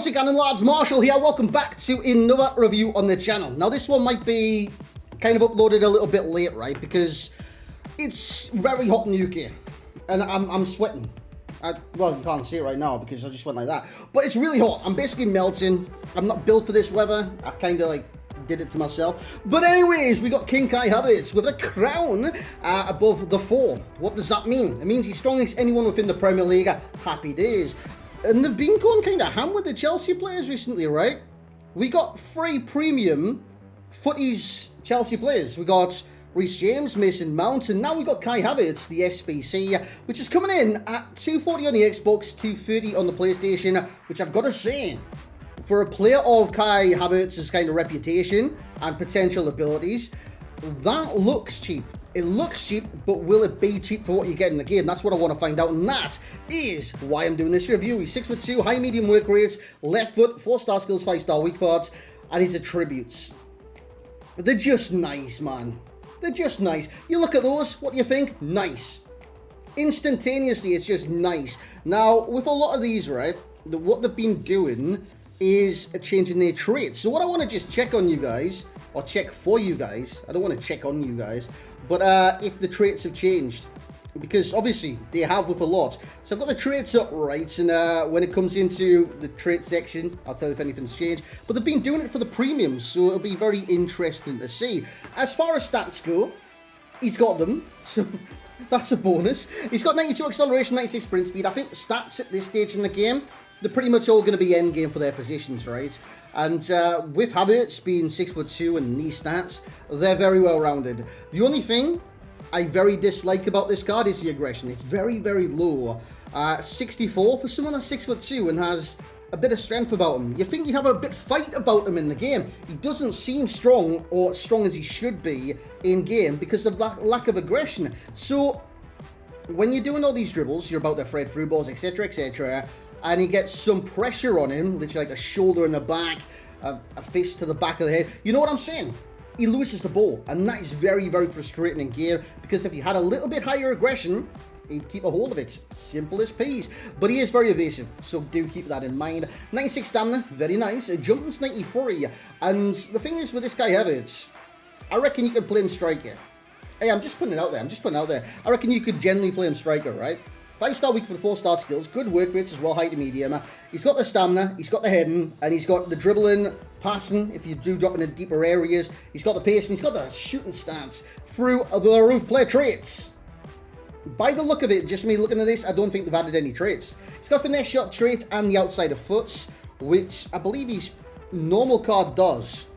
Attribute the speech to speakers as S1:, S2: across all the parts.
S1: How's it going, lads? Marshall here. Welcome back to another review on the channel. Now, this one might be kind of uploaded a little bit late, right? Because it's very hot in the UK, and I'm sweating. Well, you can't see it right now because I just went like that. But it's really hot. I'm basically melting. I'm not built for this weather. I kind of like did it to myself. But anyways, we got King Kai Havertz with a crown above the 4. What does that mean? It means he's strongest anyone within the Premier League. Happy days. And they've been going kind of ham with the Chelsea players recently, right? We got 3 premium FUTTIES Chelsea players. We got Reece James, Mason Mount, and now we got Kai Havertz, the SBC, which is coming in at $240 on the Xbox, $230 on the PlayStation, which I've got to say, for a player of Kai Havertz's kind of reputation and potential abilities, that looks cheap. It looks cheap, but will it be cheap for what you get in the game? That's what I want to find out, and that is why I'm doing this review. He's 6'2", high medium work rates, left foot, 4-star skills, 5-star weak parts, and his attributes. They're just nice, man. They're just nice. You look at those, what do you think? Nice. Instantaneously, it's just nice. Now, with a lot of these, right, what they've been doing is changing their traits. So what I want to just check on you guys, or check for you guys, I don't want to check on you guys, but if the traits have changed, because obviously they have with a lot. So I've got the traits up right, and when it comes into the trait section, I'll tell you if anything's changed. But they've been doing it for the premiums, so it'll be very interesting to see. As far as stats go, he's got them, so that's a bonus. He's got 92 acceleration, 96 sprint speed. I think stats at this stage in the game, they're pretty much all going to be end game for their positions, right? And with Havertz being 6'2" and knee stats, they're very well rounded. The only thing I very dislike about this card is the aggression. It's very, very low. 64 for someone that's 6'2" and has a bit of strength about him. You think he'd have a bit of fight about him in the game. He doesn't seem strong, or strong as he should be in game, because of that lack of aggression. So when you're doing all these dribbles, you're about to thread through balls, etc., etc., and he gets some pressure on him, literally like a shoulder in the back, a fist to the back of the head. You know what I'm saying? He loses the ball, and that is very, very frustrating in game, because if he had a little bit higher aggression, he'd keep a hold of it. Simple as peas. But he is very evasive, so do keep that in mind. 96 stamina, very nice. Jumping's 93. And the thing is with this guy Havertz, I reckon you could play him striker. Hey, I'm just putting it out there. I reckon you could generally play him striker, right? 5-star weak for the 4-star skills, good work rates as well, height to medium. He's got the stamina, he's got the heading, and he's got the dribbling, passing, if you do drop into deeper areas. He's got the pace, and he's got the shooting stance through the roof player traits. By the look of it, just me looking at this, I don't think they've added any traits. He's got finesse shot trait and the outside of foots, which I believe his normal card does.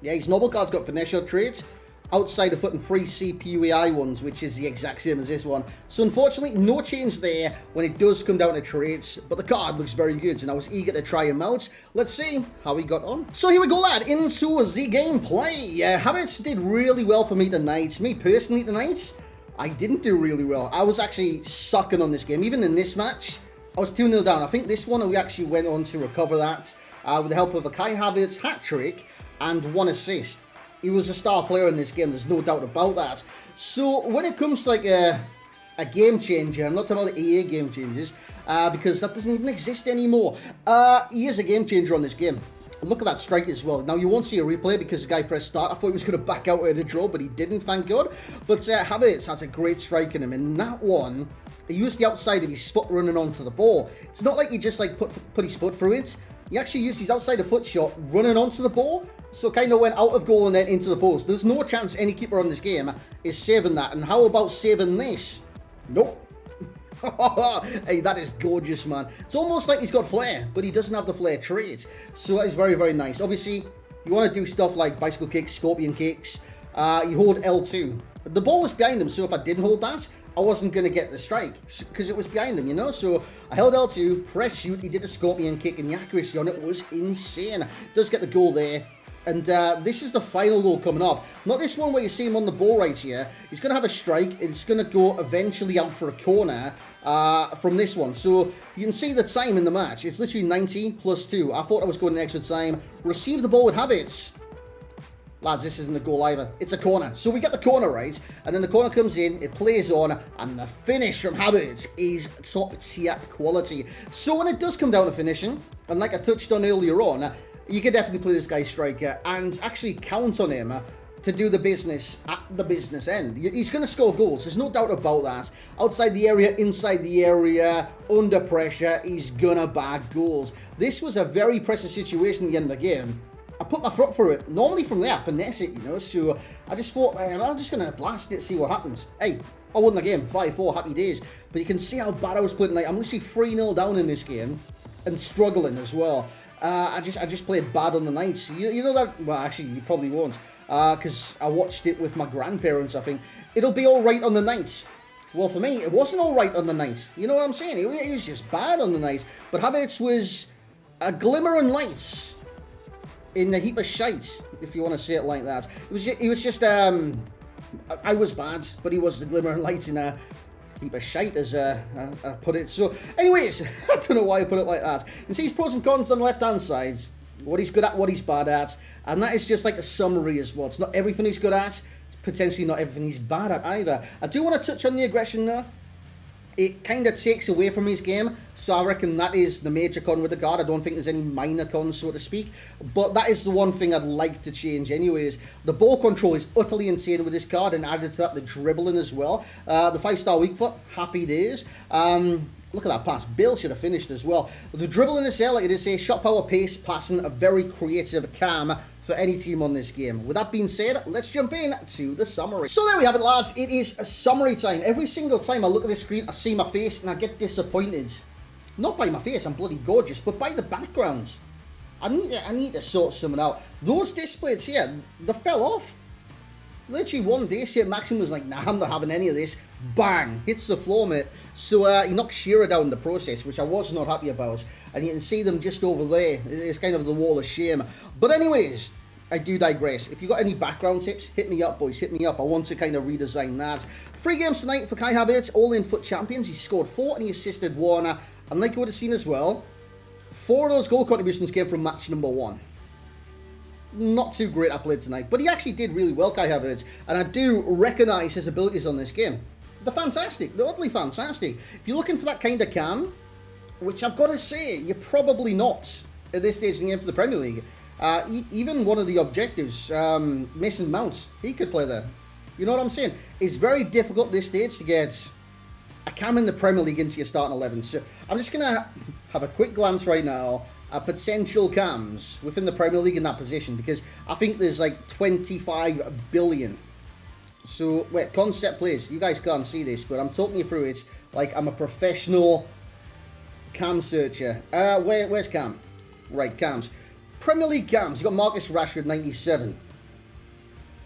S1: Yeah, his normal card's got finesse shot traits, outside of foot, and 3 CPUI ones, which is the exact same as this one. So unfortunately, no change there when it does come down to traits, but the card looks very good, and I was eager to try him out. Let's see how he got on. So here we go, lad, into the gameplay. Havertz did really well for me tonight. Me personally tonight, I didn't do really well. I was actually sucking on this game. Even in this match, I was 2-0 down. I think this one, we actually went on to recover that with the help of a Kai Havertz hat-trick and 1 assist. He was a star player in this game, there's no doubt about that. So when it comes to like a game changer, I'm not talking about the EA game changers, because that doesn't even exist anymore. He is a game changer on this game. Look at that strike as well. Now you won't see a replay because the guy pressed start. I thought he was going to back out with a draw, but he didn't, thank God. But Havertz has a great strike in him. In that one, he used the outside of his foot running onto the ball. It's not like he just like put his foot through it. He actually used his outside of foot shot running onto the ball. So kind of went out of goal and then into the post. There's no chance any keeper on this game is saving that. And how about saving this? Nope. Hey, that is gorgeous, man. It's almost like he's got flair, but he doesn't have the flair trait. So that is very, very nice. Obviously, you want to do stuff like bicycle kicks, scorpion kicks. You hold L2. The ball was behind him, so if I didn't hold that, I wasn't going to get the strike because it was behind him, you know? So I held L2, press shoot, he did a scorpion kick, and the accuracy on it was insane. Does get the goal there. And this is the final goal coming up. Not this one where you see him on the ball right here. He's going to have a strike. It's going to go eventually out for a corner from this one. So you can see the time in the match. It's literally 90 plus 2. I thought I was going in extra time. Receive the ball with Havertz. Lads, this isn't a goal either. It's a corner. So we get the corner right, and then the corner comes in, it plays on, and the finish from Havertz is top tier quality. So when it does come down to finishing, and like I touched on earlier on, you can definitely play this guy striker and actually count on him to do the business at the business end. He's going to score goals. There's no doubt about that. Outside the area, inside the area, under pressure, he's going to bag goals. This was a very pressure situation at the end of the game. I put my foot through it. Normally from there, I finesse it, you know. So I just thought, man, I'm just going to blast it, see what happens. Hey, I won the game, 5-4, happy days. But you can see how bad I was playing. Like, I'm literally 3-0 down in this game and struggling as well. I just played bad on the night. You know that? Well, actually, you probably won't. Because I watched it with my grandparents, I think. It'll be all right on the night. Well, for me, it wasn't all right on the night. You know what I'm saying? It was just bad on the night. But Havertz was a glimmer and light in the heap of shite, if you want to say it like that. He was just, I was bad, but he was the glimmer and light in a heap of shite, as I put it. So, anyways, I don't know why I put it like that. You can see his pros and cons on the left-hand side, what he's good at, what he's bad at, and that is just like a summary as well. It's not everything he's good at, it's potentially not everything he's bad at either. I do want to touch on the aggression though. It kind of takes away from his game, so I reckon that is the major con with the card. I don't think there's any minor cons, so to speak, but that is the one thing I'd like to change anyways. The ball control is utterly insane with this card, and added to that the dribbling as well. The 5-star weak foot, happy days. Look at that pass. Bale should have finished as well. The dribbling is there, like I did say, shot power, pace, passing, a very creative cam for any team on this game. With that being said, let's jump in to the summary. So there we have it, lads. It is a summary time. Every single time I look at this screen, I see my face and I get disappointed. Not by my face, I'm bloody gorgeous, but by the background. I need to sort something out. Those displays here, they fell off. Literally one day, St. Maxim was like, nah, I'm not having any of this. Bang! Hits the floor, mate. So he knocked Shearer down in the process, which I was not happy about. And you can see them just over there. It's kind of the wall of shame. But anyways, I do digress. If you got any background tips, hit me up, boys. Hit me up. I want to kind of redesign that. 3 games tonight for Kai Havertz, all in FUT champions. He scored 4 and he assisted 1. And like you would have seen as well, 4 of those goal contributions came from match number 1. Not too great I played tonight, but he actually did really well, Kai Havertz, and I do recognise his abilities on this game. They're fantastic. They're utterly fantastic. If you're looking for that kind of cam, which I've got to say, you're probably not at this stage in the game for the Premier League. Even one of the objectives, Mason Mount, he could play there. You know what I'm saying? It's very difficult at this stage to get a cam in the Premier League into your starting 11. So I'm just going to have a quick glance right now at potential cams within the Premier League in that position, because I think there's like 25 billion. So, wait, concept plays. You guys can't see this, but I'm talking you through it like I'm a professional cam searcher. Where's cam? Right, cams. Premier League cams. You got Marcus Rashford, 97.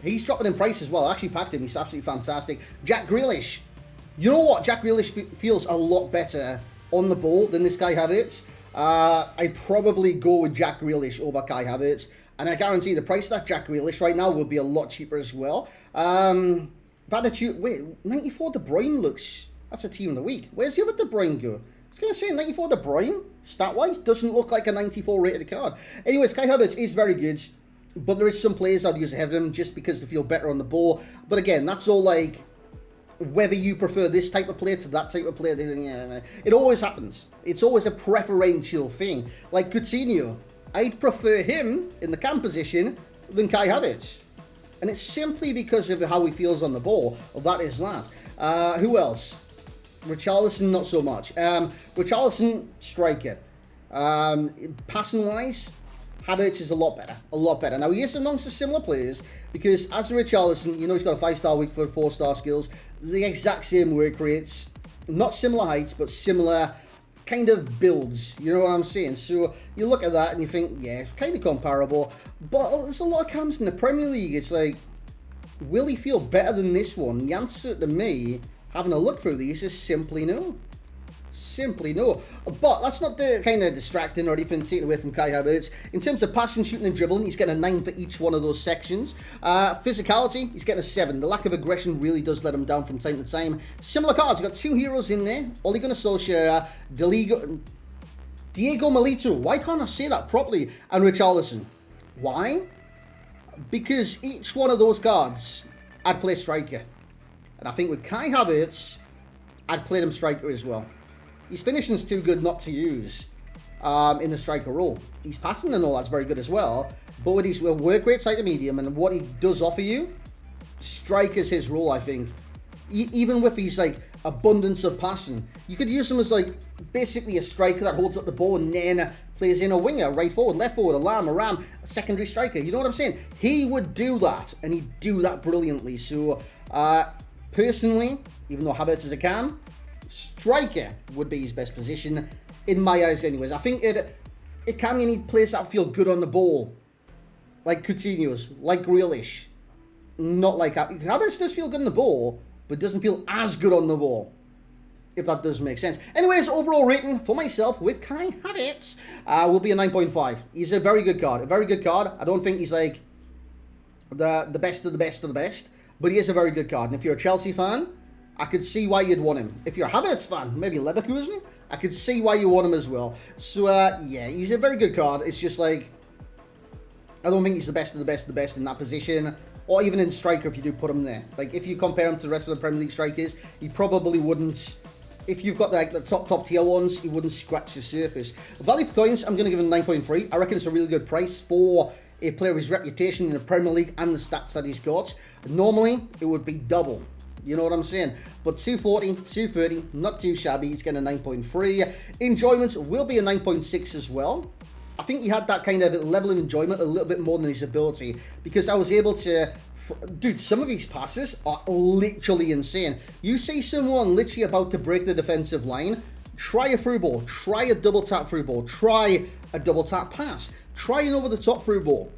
S1: He's dropping in price as well. I actually packed him. He's absolutely fantastic. Jack Grealish. You know what? Jack Grealish feels a lot better on the ball than this Kai Havertz. I'd probably go with Jack Grealish over Kai Havertz. And I guarantee the price of that Jack Grealish right now will be a lot cheaper as well. Wait, 94 De Bruyne looks... That's a team of the week. Where's the other De Bruyne go? I was going to say 94 De Bruyne, stat-wise, doesn't look like a 94 rated card. Anyways, Kai Havertz is very good. But there is some players I'd use ahead of him just because they feel better on the ball. But again, that's all like... Whether you prefer this type of player to that type of player, it always happens. It's always a preferential thing. Like Coutinho, I'd prefer him in the cam position than Kai Havertz. And it's simply because of how he feels on the ball. Well, that is that. Who else? Richarlison, not so much. Richarlison, striker. Passing-wise, Havertz is a lot better. A lot better. Now, he is amongst the similar players because as a Richarlison, you know he's got a 5-star weak foot, 4-star skills. The exact same work rates. Not similar heights, but similar kind of builds. You know what I'm saying? So, you look at that and you think, yeah, it's kind of comparable. But there's a lot of cams in the Premier League. It's like, will he feel better than this one? The answer to me, having a look through these, is simply no. Simply no. But that's not the kind of distracting or anything taken away from Kai Havertz. In terms of passing, shooting and dribbling, he's getting a 9 for each one of those sections. Physicality, he's getting a 7. The lack of aggression really does let him down from time to time. Similar cards, you've got 2 heroes in there. Ole Gunnar Solskjaer, Diego Milito. Why can't I say that properly? And Richarlison. Why? because each one of those cards, I'd play striker. And I think with Kai Havertz, I'd play him striker as well. His finishing's too good not to use in the striker role. His passing and all that's very good as well. But with his work rate side to medium and what he does offer you, striker's his role, I think. Even with his like abundance of passing, you could use him as like basically a striker that holds up the ball and then plays in a winger, right forward, left forward, a ram, a secondary striker. You know what I'm saying? He would do that, and he'd do that brilliantly. So personally, even though Havertz is a cam, striker would be his best position in my eyes anyways. I think it can, you need players that feel good on the ball, like Coutinho's, like Grealish. Not like Havertz does feel good on the ball, but doesn't feel as good on the ball, if that does make sense. Anyways, overall rating for myself with Kai Havertz will be a 9.5. He's a very good card. A very good card. I don't think he's like the best of the best of the best, but he is a very good card. And if you're a Chelsea fan, I could see why you'd want him. If you're a Havertz fan, maybe Leverkusen, I could see why you want him as well. So, yeah, he's a very good card. It's just like, I don't think he's the best of the best of the best in that position. Or even in striker if you do put him there. Like, if you compare him to the rest of the Premier League strikers, he probably wouldn't. If you've got like the top tier ones, he wouldn't scratch the surface. Value for coins, I'm going to give him 9.3. I reckon it's a really good price for a player of his reputation in the Premier League and the stats that he's got. Normally, it would be double. You know what I'm saying? But 240, 230, not too shabby. He's getting a 9.3. Enjoyment will be a 9.6 as well. I think he had that kind of level of enjoyment a little bit more than his ability, because I was able to, dude, some of his passes are literally insane. You see someone literally about to break the defensive line, try a through ball, try a double tap through ball, try a double tap pass, try an over the top through ball.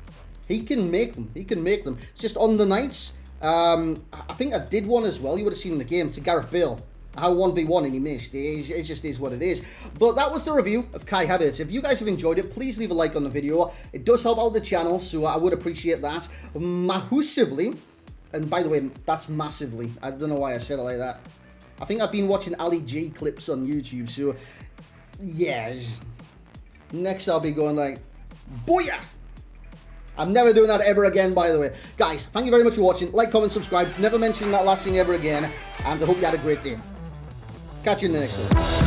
S1: He can make them. He can make them. It's just on the nights. I think I did one as well. You would have seen in the game to Gareth Bale. How 1v1 and he missed. It just is what it is. But that was the review of Kai Havertz. If you guys have enjoyed it, please leave a like on the video. It does help out the channel, so I would appreciate that massively. And by the way, that's massively. I don't know why I said it like that. I think I've been watching Ali G clips on YouTube, so yeah. Next I'll be going like, booyah! I'm never doing that ever again, by the way. Guys, thank you very much for watching. Like, comment, subscribe. Never mention that last thing ever again. And I hope you had a great day. Catch you in the next one.